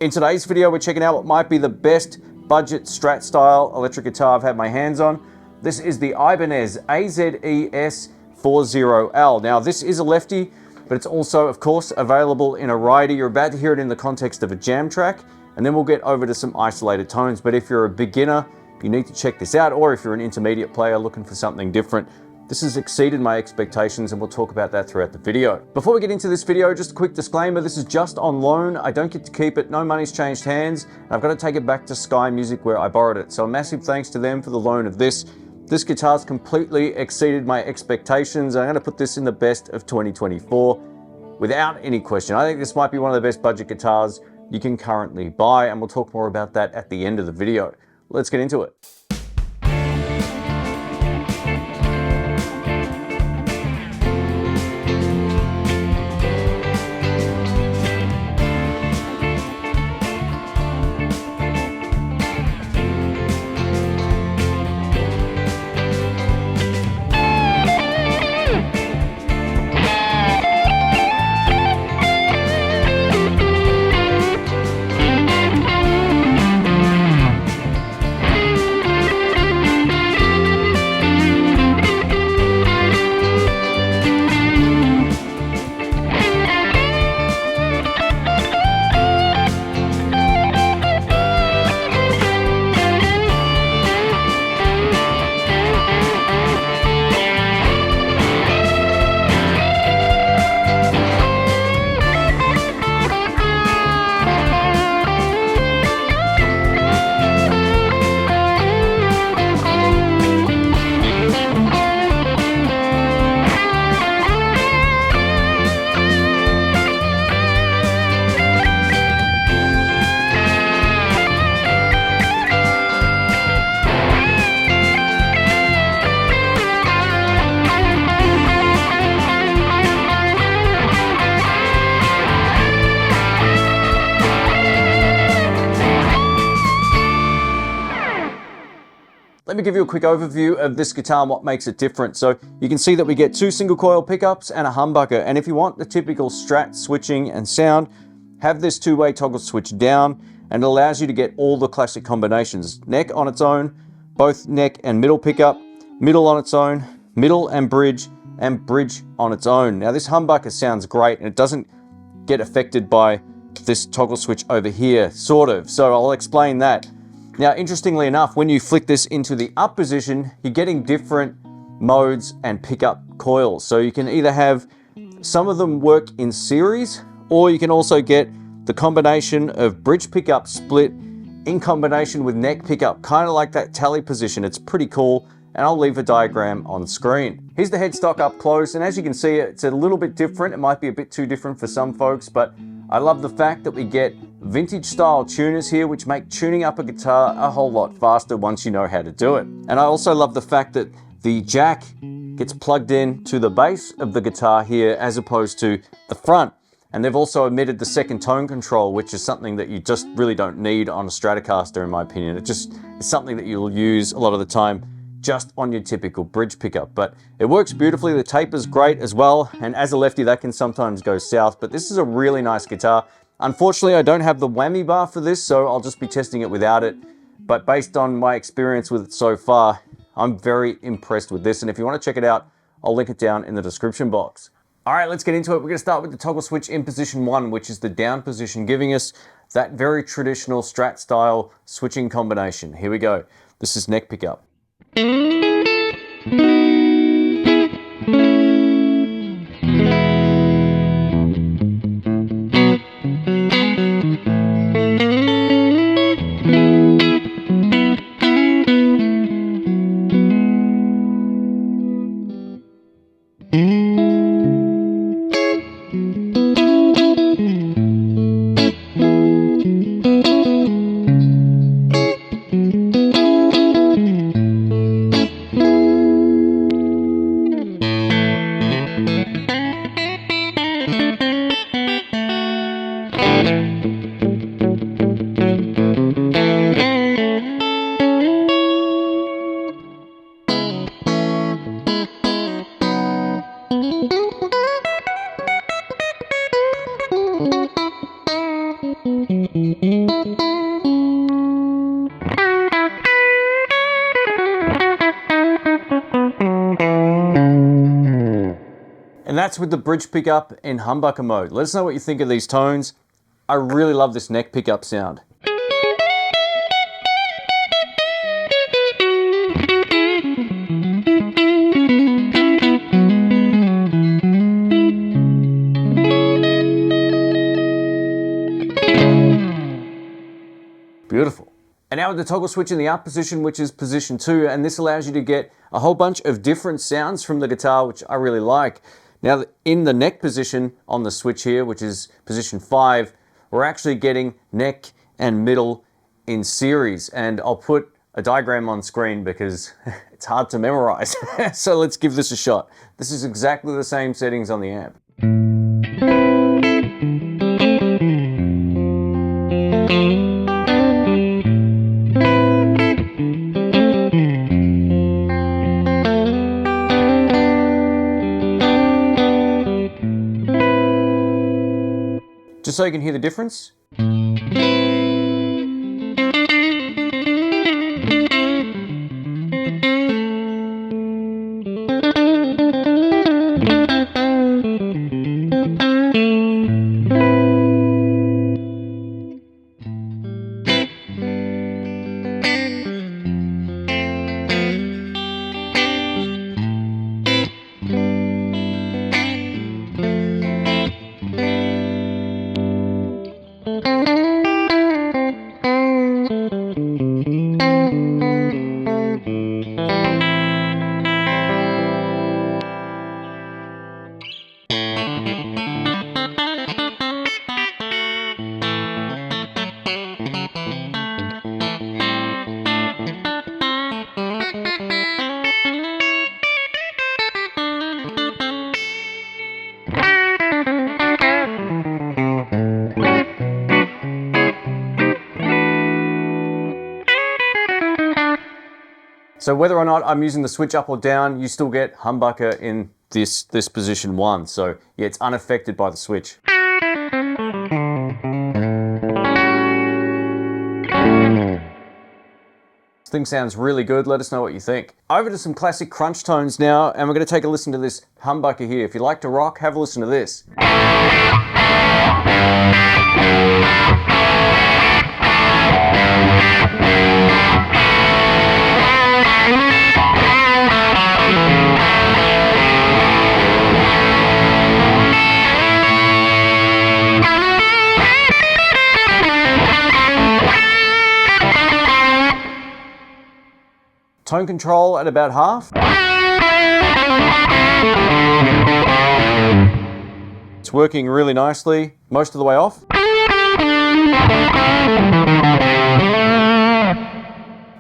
In today's video, we're checking out what might be the best budget Strat style electric guitar I've had my hands on. This is the Ibanez AZES40 Now, this is a lefty, but it's also, of course, available in a righty. You're about to hear it in the context of a jam track, and then we'll get over to some isolated tones. But if you're a beginner, you need to check this out, or if you're an intermediate player looking for something different, this has exceeded my expectations, and we'll talk about that throughout the video. Before we get into this video, just a quick disclaimer, this is just on loan. I don't get to keep it, no money's changed hands, and I've got to take it back to Sky Music where I borrowed it. So a massive thanks to them for the loan of this. This guitar's completely exceeded my expectations. I'm going to put this in the best of 2024 without any question. I think this might be one of the best budget guitars you can currently buy, and we'll talk more about that at the end of the video. Let's get into it. Let me give you a quick overview of this guitar and what makes it different. So you can see that we get two single coil pickups and a humbucker. And if you want the typical Strat switching and sound, have this two-way toggle switch down, and it allows you to get all the classic combinations. Neck on its own, both neck and middle pickup, middle on its own, middle and bridge on its own. Now this humbucker sounds great, and it doesn't get affected by this toggle switch over here, sort of. So I'll explain that. Now, interestingly enough, when you flick this into the up position, you're getting different modes and pickup coils. So you can either have some of them work in series, or you can also get the combination of bridge pickup split in combination with neck pickup, kind of like that tally position. It's pretty cool, and I'll leave a diagram on screen. Here's the headstock up close, and as you can see, it's a little bit different. It might be a bit too different for some folks, but I love the fact that we get vintage style tuners here, which make tuning up a guitar a whole lot faster once you know how to do it. And I also love the fact that the jack gets plugged in to the base of the guitar here as opposed to the front. And they've also omitted the second tone control, which is something that you just really don't need on a Stratocaster, in my opinion. It just is something that you'll use a lot of the time just on your typical bridge pickup. But it works beautifully. The taper's great as well, and as a lefty that can sometimes go south, but this is a really nice guitar. Unfortunately, I don't have the whammy bar for this, so I'll just be testing it without it. But based on my experience with it so far, I'm very impressed with this, and if you want to check it out, I'll link it down in the description box. All right, let's get into it. We're going to start with the toggle switch in position 1, which is the down position, giving us that very traditional Strat style switching combination. Here we go. This is neck pickup. And that's with the bridge pickup in humbucker mode. Let us know what you think of these tones. I really love this neck pickup sound. Beautiful. And now with the toggle switch in the up position, which is position 2, and this allows you to get a whole bunch of different sounds from the guitar, which I really like. Now in the neck position on the switch here, which is position 5, we're actually getting neck and middle in series, and I'll put a diagram on screen because it's hard to memorize. So let's give this a shot. This is exactly the same settings on the amp. Just so you can hear the difference. So whether or not I'm using the switch up or down, you still get humbucker in this position 1. So yeah, it's unaffected by the switch. This thing sounds really good. Let us know what you think. Over to some classic crunch tones now, and we're going to take a listen to this humbucker here. If you like to rock, have a listen to this. Tone control at about half. It's working really nicely, most of the way off. I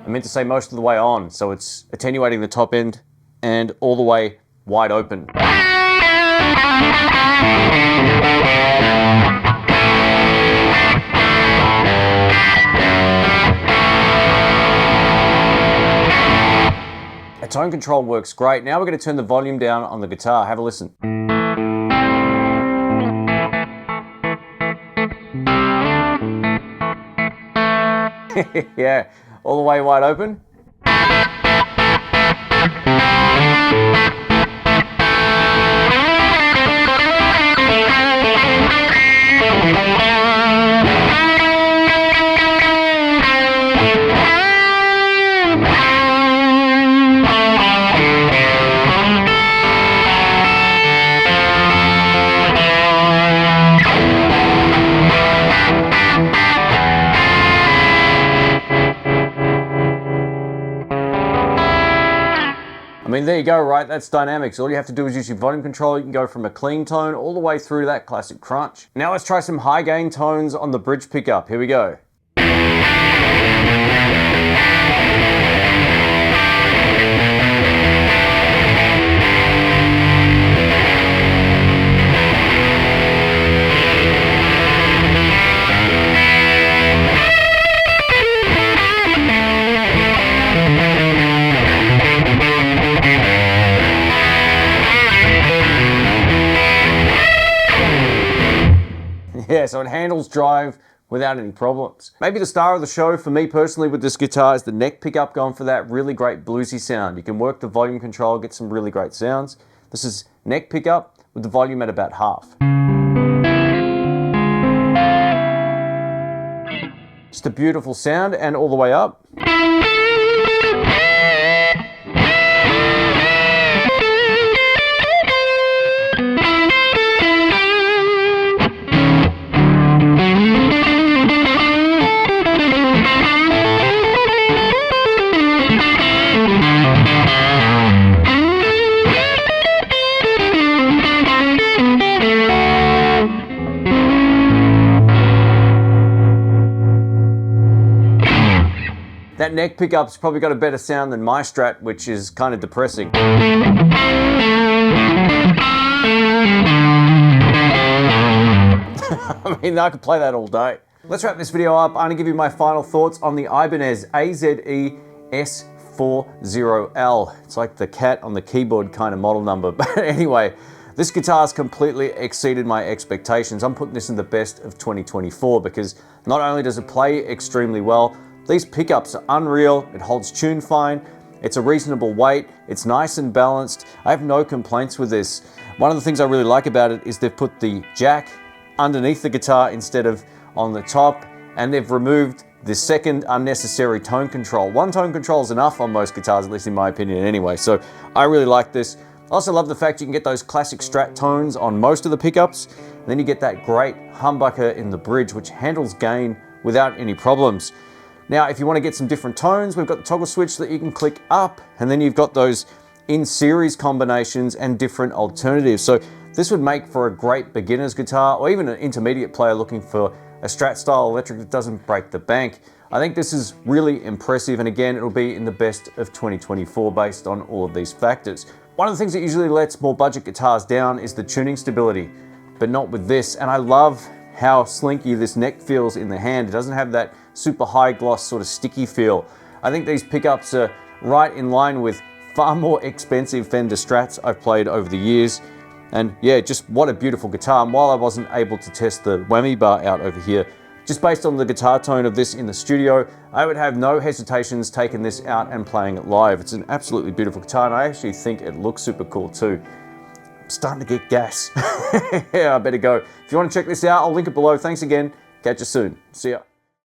meant to say most of the way on, so it's attenuating the top end and all the way wide open. Tone control works great. Now we're going to turn the volume down on the guitar. Have a listen. Yeah, all the way wide open. I mean, there you go, right? That's dynamics. All you have to do is use your volume control. You can go from a clean tone all the way through that classic crunch. Now let's try some high gain tones on the bridge pickup. Here we go. Yeah, so it handles drive without any problems. Maybe the star of the show for me personally with this guitar is the neck pickup, going for that really great bluesy sound. You can work the volume control, get some really great sounds. This is neck pickup with the volume at about half. Just a beautiful sound, and all the way up. That neck pickup's probably got a better sound than my Strat, which is kind of depressing. I mean, I could play that all day. Let's wrap this video up. I'm going to give you my final thoughts on the Ibanez AZES40L. It's like the cat on the keyboard kind of model number. But anyway, this guitar's completely exceeded my expectations. I'm putting this in the best of 2024 because not only does it play extremely well, these pickups are unreal, it holds tune fine, it's a reasonable weight, it's nice and balanced. I have no complaints with this. One of the things I really like about it is they've put the jack underneath the guitar instead of on the top, and they've removed the second unnecessary tone control. One tone control is enough on most guitars, at least in my opinion anyway, so I really like this. I also love the fact you can get those classic Strat tones on most of the pickups, and then you get that great humbucker in the bridge which handles gain without any problems. Now, if you want to get some different tones, we've got the toggle switch that you can click up, and then you've got those in-series combinations and different alternatives. So this would make for a great beginner's guitar, or even an intermediate player looking for a Strat style electric that doesn't break the bank. I think this is really impressive, and again, it'll be in the best of 2024 based on all of these factors. One of the things that usually lets more budget guitars down is the tuning stability, but not with this, and I love how slinky this neck feels in the hand. It doesn't have that super high gloss sort of sticky feel. I think these pickups are right in line with far more expensive Fender Strats I've played over the years. And yeah, just what a beautiful guitar. And while I wasn't able to test the whammy bar out over here, just based on the guitar tone of this in the studio, I would have no hesitations taking this out and playing it live. It's an absolutely beautiful guitar, and I actually think it looks super cool too. I'm starting to get gas. Yeah, I better go. If you want to check this out, I'll link it below. Thanks again. Catch you soon. See ya.